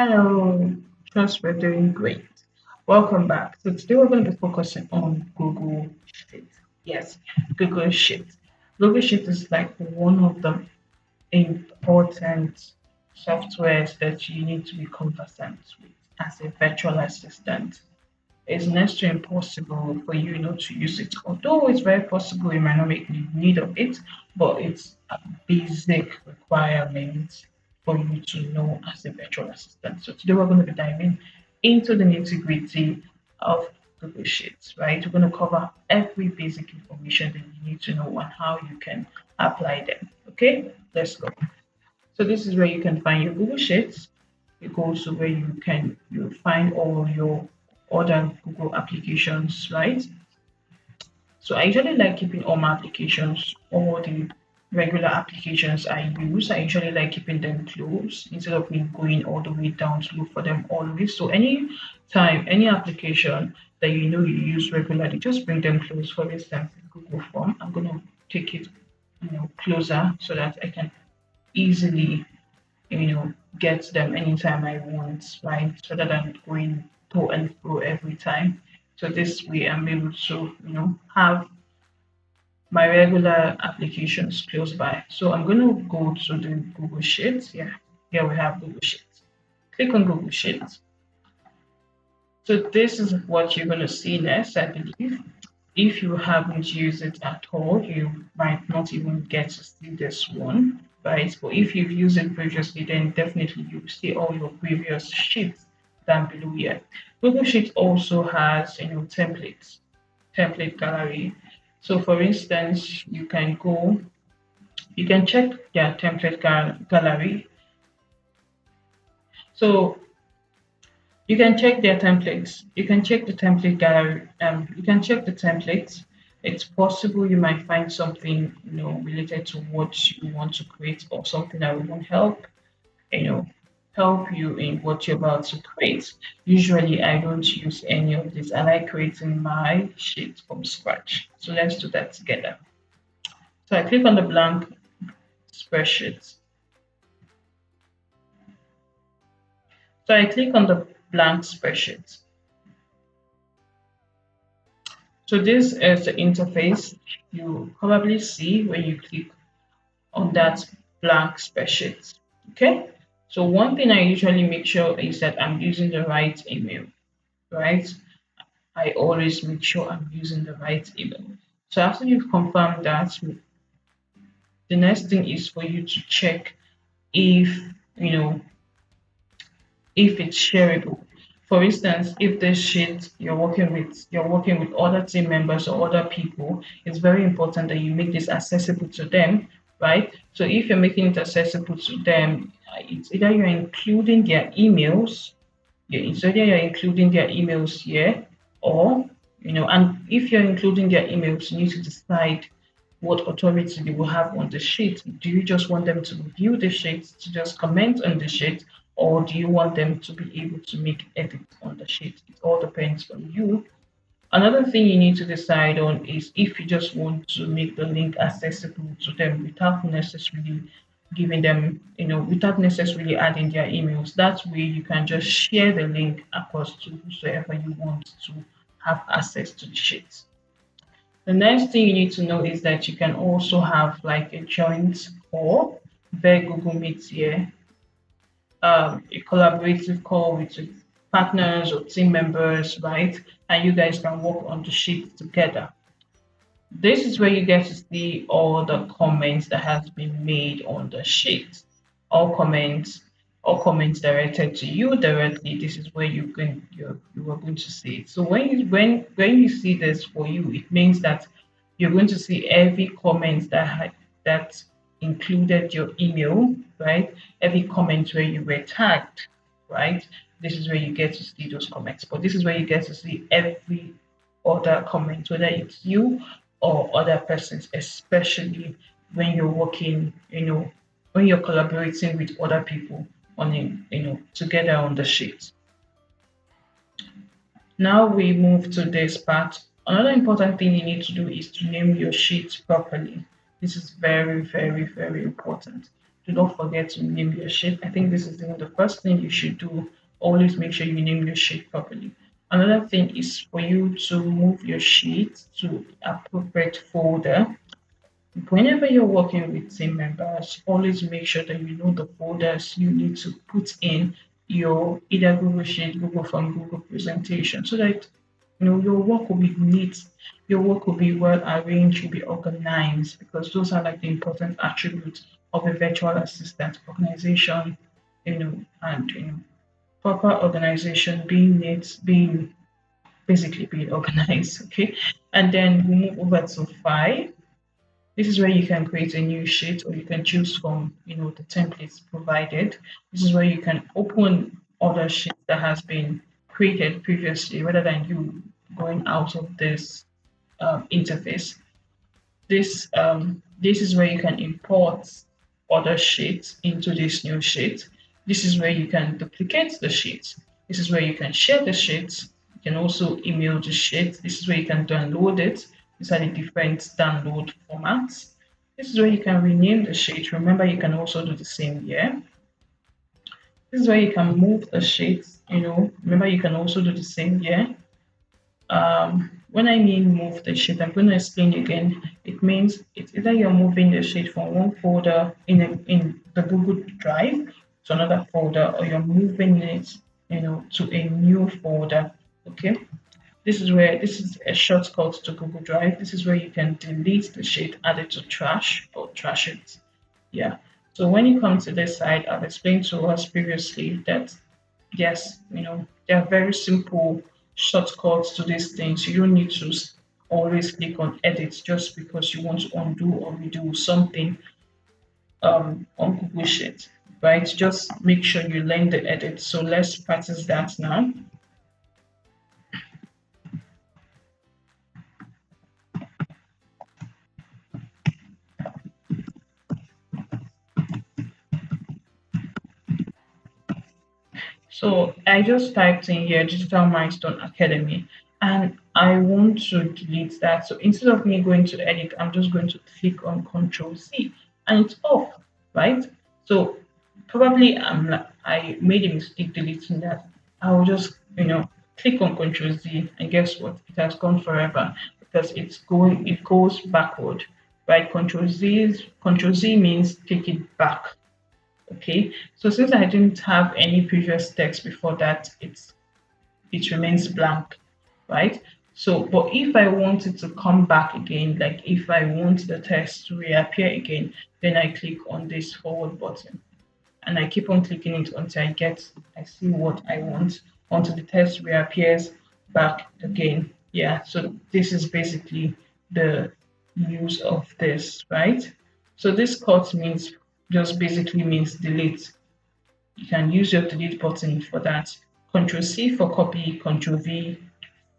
Hello, trust we're doing great. Welcome back. So today we're going to be focusing on Google Sheet. Yes, Google Sheet. Google Sheet is like one of the important softwares that you need to be conversant with as a virtual assistant. It's next to impossible for you to use it. Although it's very possible you might not make need of it, but it's a basic requirement for you to know as a virtual assistant. So today we're going to be diving into the nitty-gritty of Google Sheets, right? We're going to cover every basic information that you need to know and how you can apply them. Okay, let's go. So this is where you can find your Google Sheets. You go to where you find all your other Google applications, right? So I usually like keeping all my applications, all the regular applications I use. I usually like keeping them close instead of me going all the way down to look for them always. So any time, any application that you use regularly, just bring them close. For instance, Google Form, I'm gonna take it closer so that I can easily get them anytime I want, right? Rather than going to and fro every time. So this way I'm able to, have my regular applications close by. So I'm going to go to the Google Sheets. Yeah, here we have Google Sheets. Click on Google Sheets. So this is what you're going to see next, I believe. If you haven't used it at all, you might not even get to see this one, right? But if you've used it previously, then definitely you see all your previous sheets down below here. Google Sheets also has, template gallery. So for instance, you can check their template gallery. So you can check their templates. You can check the template gallery. You can check the templates. It's possible you might find something, related to what you want to create or something that will you know, help you in what you're about to create. Usually, I don't use any of this. I like creating my sheet from scratch. So let's do that together. So I click on the blank spreadsheet. So I click on the blank spreadsheet. So this is the interface you probably see when you click on that blank spreadsheet. Okay. So one thing I usually make sure is that I'm using the right email, right? I always make sure I'm using the right email. So after you've confirmed that, the next thing is for you to check if you know if it's shareable. For instance, if this sheet you're working with other team members or other people, it's very important that you make this accessible to them, right? So if you're making it accessible to them, it's either you're including their emails, it's either you're including their emails here, or and if you're including their emails, you need to decide what authority they will have on the sheet. Do you just want them to review the sheet, to just comment on the sheet, or do you want them to be able to make edits on the sheet? It all depends on you. Another thing you need to decide on is if you just want to make the link accessible to them without necessarily without necessarily adding their emails. That way you can just share the link across to whosoever you want to have access to the sheet. The next thing you need to know is that you can also have like a joint call via Google Meet here, a collaborative call with your partners or team members, right? And you guys can work on the sheet together. This is where you get to see all the comments that has been made on the sheet. All comments, all comments directed to you directly. This is where you are going to see it. So when you see this for you, it means that you're going to see every comment that included your email, right? Every comment where you were tagged, right? This is where you get to see those comments. But this is where you get to see every other comment, whether it's you or other persons, especially when you're working, when you're collaborating with other people on together on the sheet. Now we move to this part. Another important thing you need to do is to name your sheet properly. This is very, very, very important. do not forget to name your sheet. I think this is the first thing you should do. Always make sure you name your sheet properly. Another thing is for you to move your sheet to appropriate folder. Whenever you're working with team members, always make sure that you know the folders you need to put in your either Google Sheet, Google Form, Google presentation, so that your work will be neat, your work will be well arranged, will be organized, because those are like the important attributes of a virtual assistant: organization, and proper organization, being neat, being basically being organized. Okay, and then we move over to five. This is where you can create a new sheet, or you can choose from, the templates provided. This is where you can open other sheets that has been created previously, rather than you going out of this interface. This is where you can import other sheets into this new sheet. This is where you can duplicate the sheets. This is where you can share the sheets. You can also email the sheet. This is where you can download it. These are the different download formats. This is where you can rename the sheet. Remember, you can also do the same here. This is where you can move the sheets. Remember, you can also do the same here. When I mean move the sheet, I'm going to explain again. It means it's either you're moving the sheet from one folder in the Google Drive to another folder, or you're moving it, to a new folder. Okay. This is a shortcut to Google Drive. This is where you can delete the sheet, add it to trash, or trash it. Yeah. So when you come to this side, I've explained to us previously that yes, there are very simple shortcuts to these things. You don't need to always click on edit just because you want to undo or redo something on Google Sheet, right? Just make sure you learn the edit. So let's practice that now. So I just typed in here Digital Milestone Academy, and I want to delete that. So instead of me going to edit, I'm just going to click on Control C, and it's off, right? So probably I made a mistake deleting that. I will just click on Control Z, and guess what? It has gone forever, because it goes backward, right? Control Z means take it back. Okay, so since I didn't have any previous text before that, it remains blank, right? So, but if I want it to come back again, like if I want the text to reappear again, then I click on this forward button, and I keep on clicking it until I see what I want, until the text reappears back again. Yeah, so this is basically the use of this, right? So this cut means just basically means delete. You can use your delete button for that. Control C for copy, Control V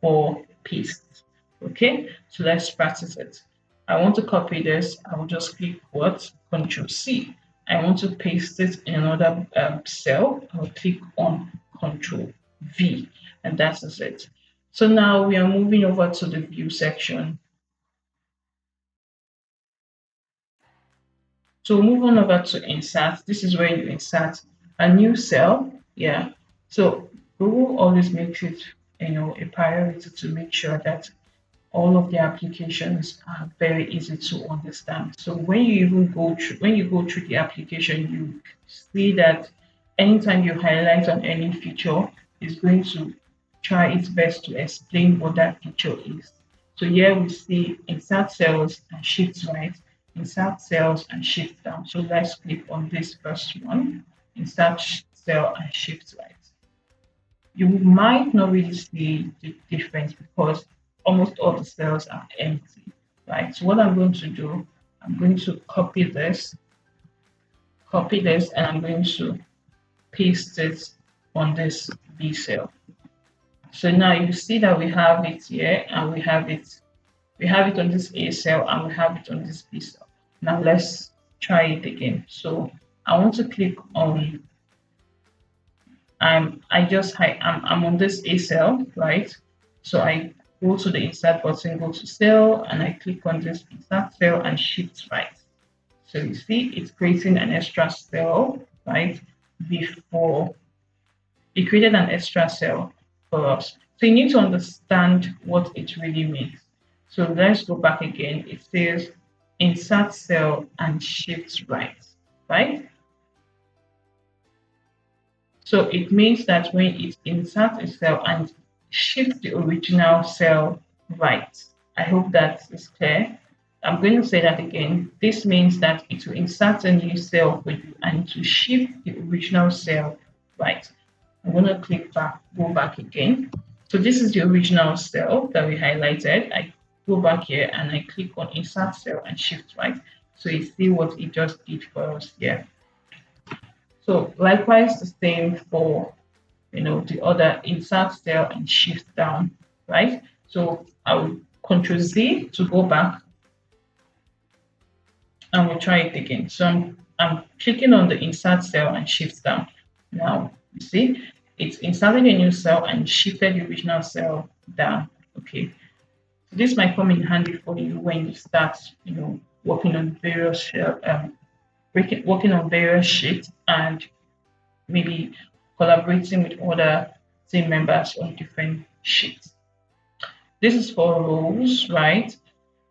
for paste. Okay, so let's practice it. I want to copy this. I will just click what? Control C. I want to paste it in another cell. I will click on Control V, and that is it. So now we are moving over to the view section. So move on over to insert. This is where you insert a new cell. Yeah. So Google always makes it, a priority to make sure that all of the applications are very easy to understand. So when you go through the application, you see that anytime you highlight on any feature, it's going to try its best to explain what that feature is. So here we see insert cells and shift right, insert cells and shift down. So let's click on this first one, insert cell and shift right. You might not really see the difference because almost all the cells are empty, right? So what I'm going to do, I'm going to copy this, and I'm going to paste it on this B cell. So now you see that we have it here, and we have it on this A cell, and we have it on this B cell. Now let's try it again. So I want to click on I'm on this A cell, right? So I go to the insert button, go to cell, and I click on this insert cell and shift right. So you see, it's creating an extra cell, right? Before it created an extra cell for us. So you need to understand what it really means. So let's go back again. It says insert cell and shift right, right? So it means that when it inserts a cell and shifts the original cell right. I hope that is clear. I'm going to say that again. This means that it will insert a new cell for you and to shift the original cell right. I'm going to click back, go back again. So this is the original cell that we highlighted. I go back here and I click on insert cell and shift right. So you see what it just did for us here. So likewise the same for the other insert cell and shift down, right? So I will Control Z to go back and we'll try it again. So I'm clicking on the insert cell and shift down. Now you see it's inserted a new cell and shifted the original cell down. Okay. So this might come in handy for you when you start, working on various working on various sheets and maybe collaborating with other team members on different sheets. This is for roles, right?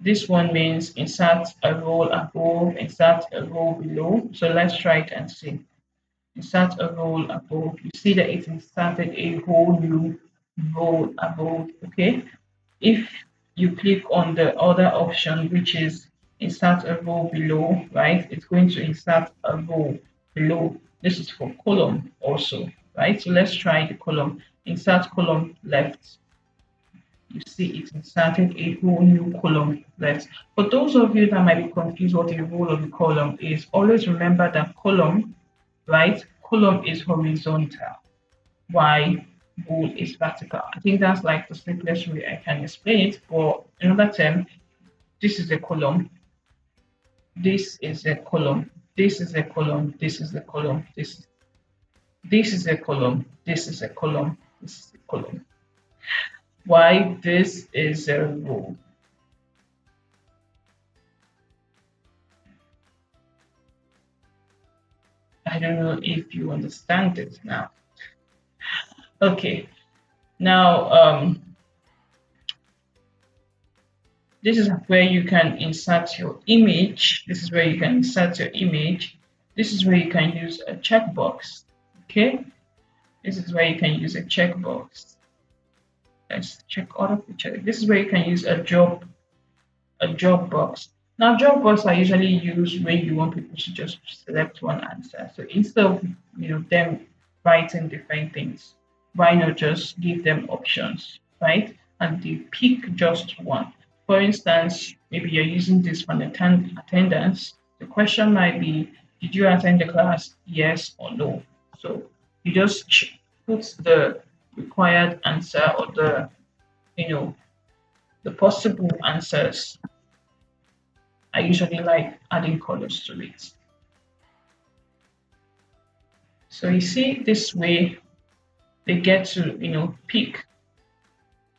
This one means insert a role above, insert a role below. So let's try it and see. Insert a role above. You see that it inserted a whole new role above. Okay. If you click on the other option, which is insert a row below, right? It's going to insert a row below. This is for column also, right? So let's try the column. Insert column left. You see it inserted a whole new column left. For those of you that might be confused what a row of a column is, always remember that column, right? Column is horizontal. Why bool is vertical. I think that's like the simplest way I can explain it. But another term, this is a column, this is a column, this is a column, this is a column, this is a column, this is a column, this is a column. Why this is a row. I don't know if you understand it now. Okay, now this is where you can insert your image. This is where you can insert your image. This is where you can use a checkbox. Okay, this is where you can use a checkbox. Let's check other picture. This is where you can use a job box. Now, job box are usually used when you want people to just select one answer. So instead of them writing different things, why not just give them options, right? And they pick just one. For instance, maybe you're using this for attendance. The question might be, did you attend the class? Yes or no. So you just put the required answer or you know, the possible answers. I usually like adding colors to it. So you see this way they get to, pick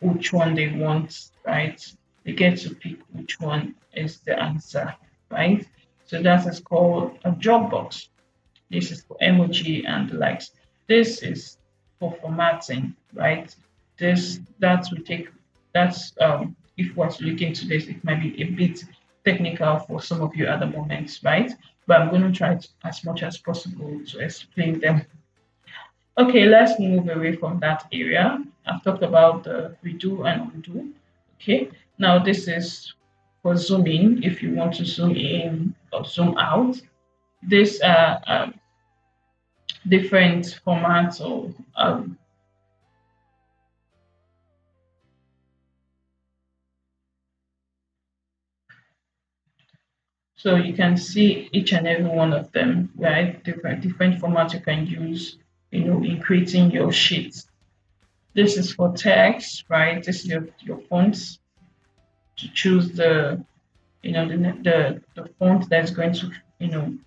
which one they want, right? They get to pick which one is the answer, right? So that is called a job box. This is for emoji and the likes. This is for formatting, right? That will take that's if we're to look into this, it might be a bit technical for some of you at the moment, right? But I'm going to try as much as possible to explain them. Okay, let's move away from that area. I've talked about the redo and undo. Okay, now this is for zooming. If you want to zoom in or zoom out, these are different formats or so you can see each and every one of them, right? Different formats you can use, in creating your sheets. This is for text, right? This is your fonts to choose the font that's going to,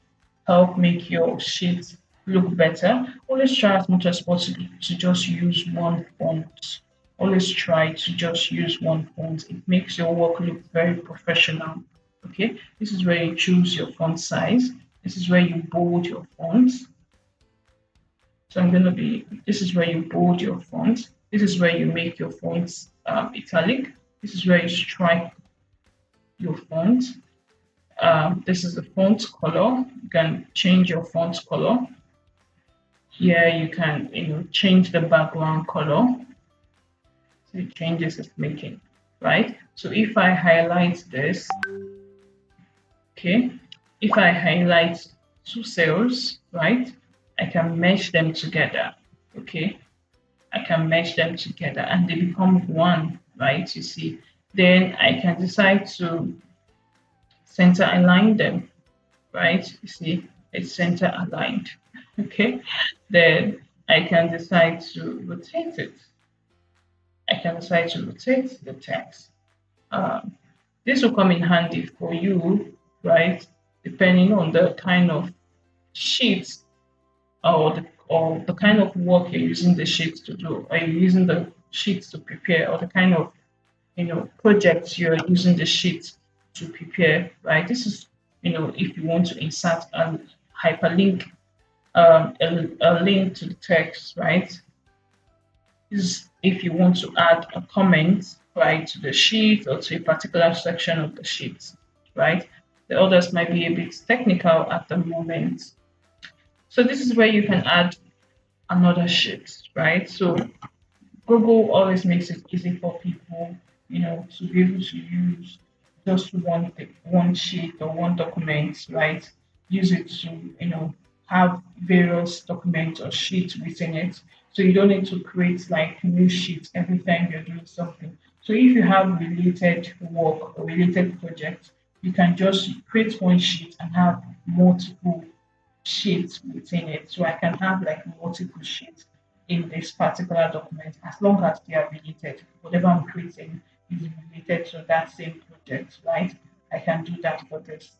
help make your sheet look better. Always try as much as possible to just use one font. Always try to just use one font. It makes your work look very professional. Okay, this is where you choose your font size. This is where you bold your fonts. So I'm going to be, this is where you bold your font. This is where you make your fonts italic. This is where you strike your font. This is the font color. You can change your font color. Here you can, change the background color. So it changes it's making, right? So if I highlight this, okay, if I highlight two cells, right, I can mesh them together, okay? I can mesh them together and they become one, right? You see, then I can decide to center align them, right? You see, it's center aligned, okay? Then I can decide to rotate it. I can decide to rotate the text. Um, this will come in handy for you, right? Depending on the kind of sheet or the kind of work you're using the sheets to do. Are you using the sheets to prepare, or the kind of projects you're using the sheets to prepare, right? This is if you want to insert a hyperlink, a link to the text, right? This is if you want to add a comment, right, to the sheet or to a particular section of the sheet, right? The others might be a bit technical at the moment. So this is where you can add another sheet, right? So Google always makes it easy for people, to be able to use just one sheet or one document, right? Use it to, have various documents or sheets within it. So you don't need to create like new sheets every time you're doing something. So if you have related work or related projects, you can just create one sheet and have multiple sheets within it. So I can have like multiple sheets in this particular document as long as they are related. Whatever I'm creating is related to that same project, right? I can do that for this.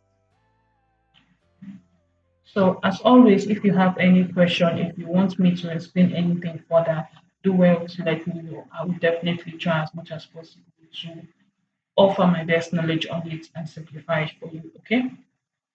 So as always, if you have any question, if you want me to explain anything further, do well to let me know. I will definitely try as much as possible to offer my best knowledge on it and simplify it for you. Okay.